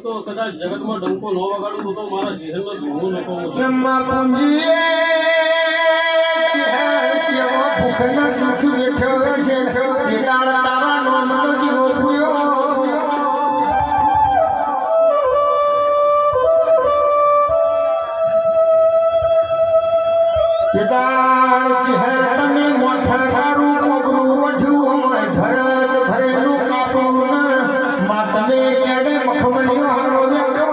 તો કદાચ જગતમાં ડંકો ન વગાડું તો મારા શહેરમાં ધૂવું નકો બ્રહ્મા પૂંજીએ ભૂખના દુઃખ બેઠો છે એ દાડા તારા નામનો દીવો પૂર્યો પિતાળ ચહેર તમે મોઠા તારું પગલું વઢ્યું હોય ભરત ભરેલું કાપડું માતમે કેડે મખમલિયો હારો બેઠો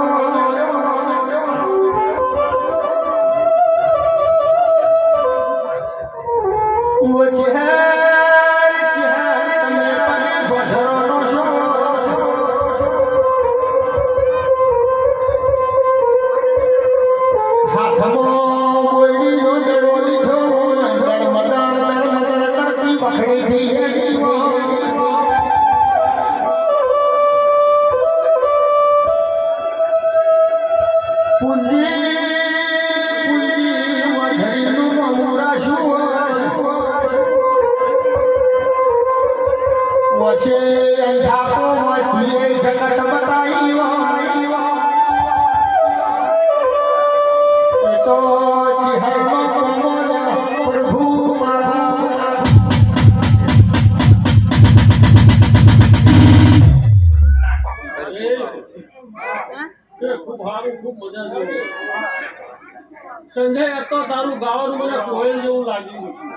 સંજય તો તારું ગાવાનું મને કોયલ જેવું લાગ્યું છે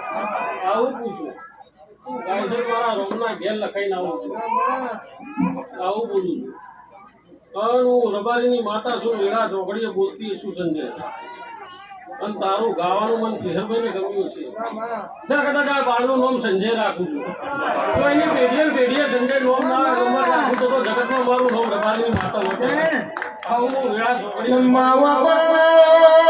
આવું પૂછું તું ગાય છે મારા રોમના ઘેર લખાઈને આવું છું આવું બોલું છું પણ હું રબારીની માતા છું વેળા ચોકડીએ બોલતી છું સંજય અને તારું ગાવાનું મન ચેહરભાઈને ગમ્યું છે ના કદાચ આ બાળનું નામ સંજય રાખું છું તો એની પેઢીએ સંજય નામ ના ગમત રાખું તો જગતમાં મારું નામ રબારીની માતા નથી આવું હું વેળા ચોકડીએ